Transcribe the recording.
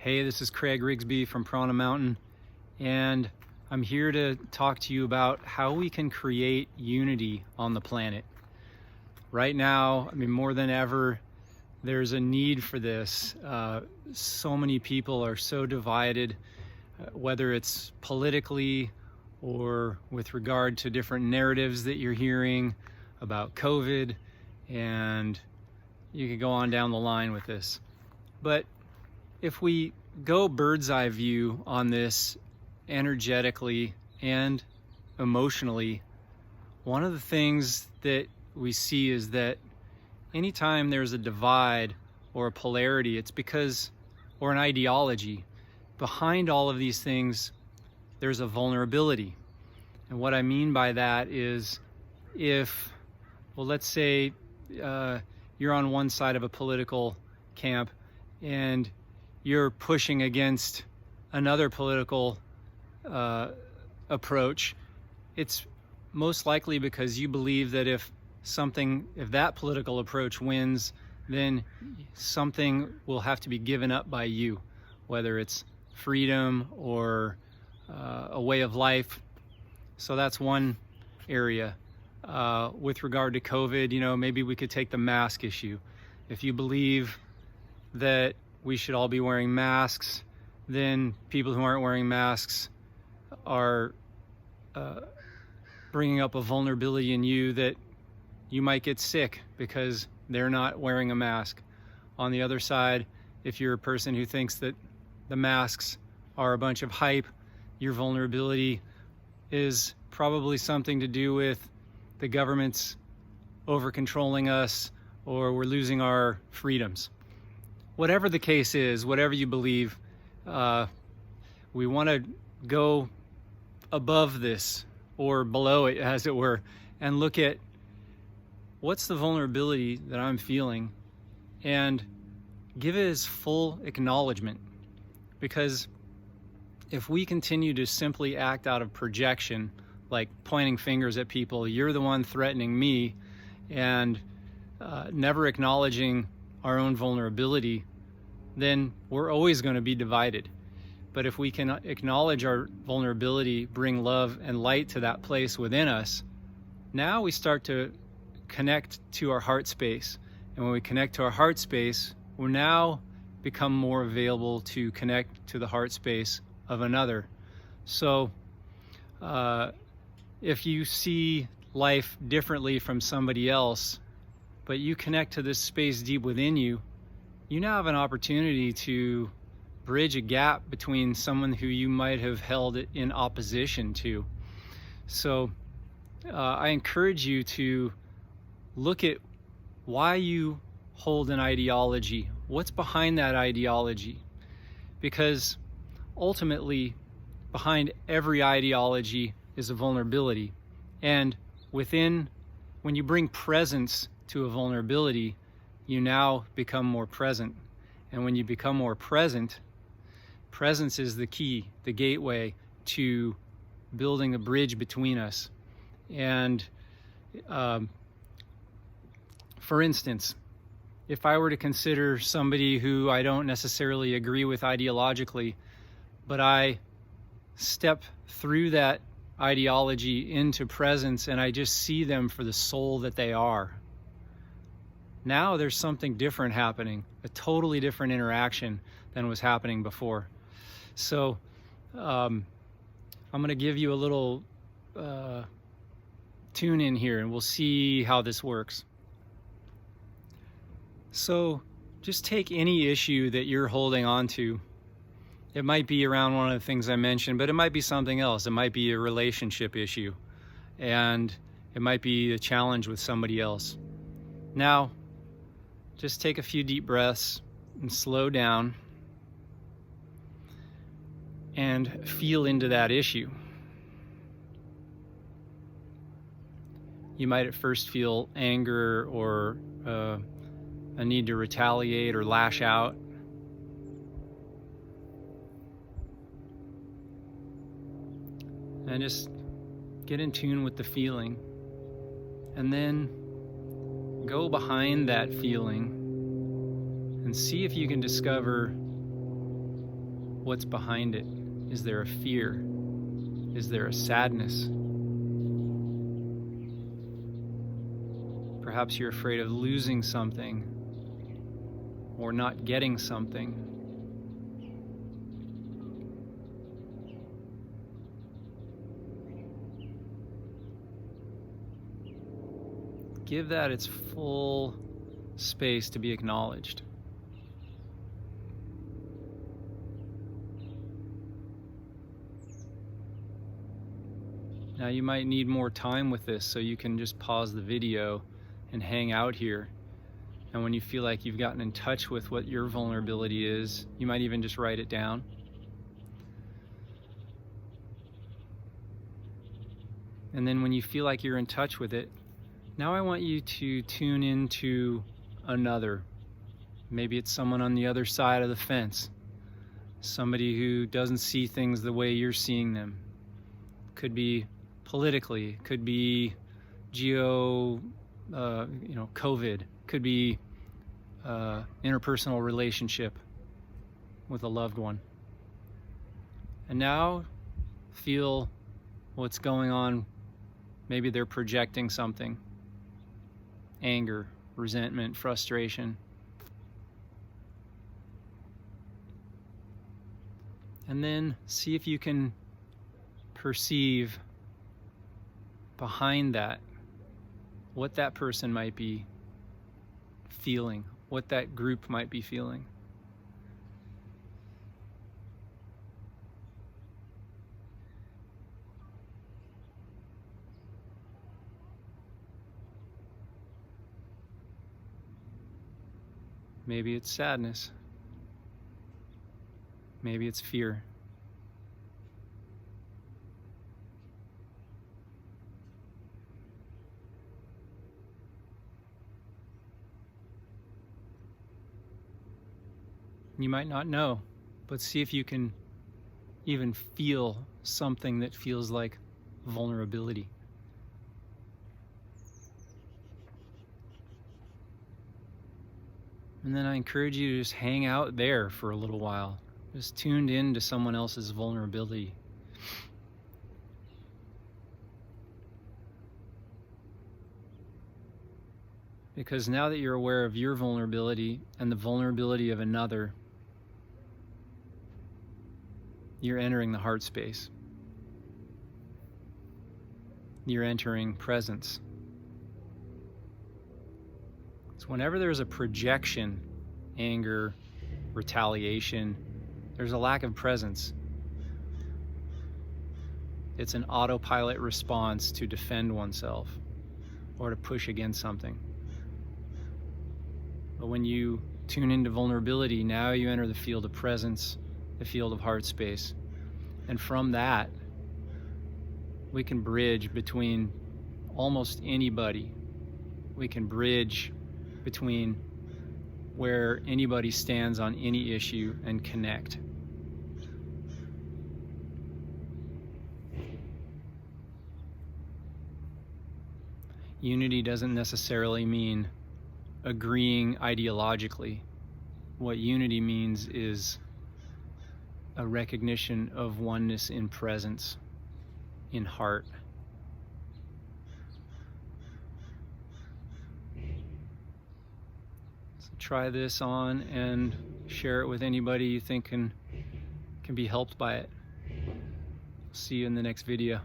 Hey, this is Craig Rigsby from Prana Mountain, and I'm here to talk to you about how we can create unity on the planet. Right now, more than ever, there's a need for this. So many people are so divided, whether it's politically or with regard to different narratives that you're hearing about COVID, and you could go on down the line with this. But if we go bird's eye view on this energetically and emotionally, one of the things that we see is that anytime there's a divide or a polarity, it's because, or an ideology, behind all of these things, there's a vulnerability. And what I mean by that is let's say you're on one side of a political camp and you're pushing against another political approach. It's most likely because you believe that if that political approach wins, then something will have to be given up by you, whether it's freedom or a way of life. So that's one area. With regard to COVID, maybe we could take the mask issue. If you believe that we should all be wearing masks, then people who aren't wearing masks are bringing up a vulnerability in you that you might get sick because they're not wearing a mask. On the other side, if you're a person who thinks that the masks are a bunch of hype, your vulnerability is probably something to do with the government's over-controlling us, or we're losing our freedoms. Whatever the case is, whatever you believe, we want to go above this or below it, as it were, and look at what's the vulnerability that I'm feeling and give it its full acknowledgement. Because if we continue to simply act out of projection, like pointing fingers at people, you're the one threatening me, and never acknowledging our own vulnerability, then we're always going to be divided. But if we can acknowledge our vulnerability, bring love and light to that place within us, now we start to connect to our heart space. And when we connect to our heart space, we're now become more available to connect to the heart space of another. So if you see life differently from somebody else, but you connect to this space deep within you, you now have an opportunity to bridge a gap between someone who you might have held in opposition to. So I encourage you to look at why you hold an ideology. What's behind that ideology? Because ultimately, behind every ideology is a vulnerability. And when you bring presence to a vulnerability, you now become more present. And when you become more present, presence is the key, the gateway to building a bridge between us. And for instance, if I were to consider somebody who I don't necessarily agree with ideologically, but I step through that ideology into presence and I just see them for the soul that they are, now there's something different happening, a totally different interaction than was happening before. So I'm going to give you a little tune in here and we'll see how this works. So just take any issue that you're holding on to. It might be around one of the things I mentioned, but it might be something else. It might be a relationship issue, and it might be a challenge with somebody else. Now, just take a few deep breaths and slow down and feel into that issue. You might at first feel anger or a need to retaliate or lash out. And just get in tune with the feeling, and then go behind that feeling and see if you can discover What's behind it? Is there a fear? Is there a sadness? Perhaps you're afraid of losing something or not getting something. Give that its full space to be acknowledged. Now you might need more time with this, so you can just pause the video and hang out here. And when you feel like you've gotten in touch with what your vulnerability is, you might even just write it down. And then when you feel like you're in touch with it, now I want you to tune into another. Maybe it's someone on the other side of the fence. Somebody who doesn't see things the way you're seeing them. Could be politically, could be COVID, could be interpersonal relationship with a loved one. And now feel what's going on. Maybe they're projecting something. Anger, resentment, frustration. And then see if you can perceive behind that what that person might be feeling, what that group might be feeling. Maybe it's sadness. Maybe it's fear. You might not know, but see if you can even feel something that feels like vulnerability. And then I encourage you to just hang out there for a little while, just tuned in to someone else's vulnerability. Because now that you're aware of your vulnerability and the vulnerability of another, you're entering the heart space. You're entering presence. So whenever there's a projection, anger, retaliation, there's a lack of presence. It's an autopilot response to defend oneself or to push against something. But when you tune into vulnerability, now you enter the field of presence, the field of heart space. And from that, we can bridge between almost anybody. We can bridge between where anybody stands on any issue and connect. Unity doesn't necessarily mean agreeing ideologically. What unity means is a recognition of oneness in presence, in heart. So try this on and share it with anybody you think can be helped by it. See you in the next video.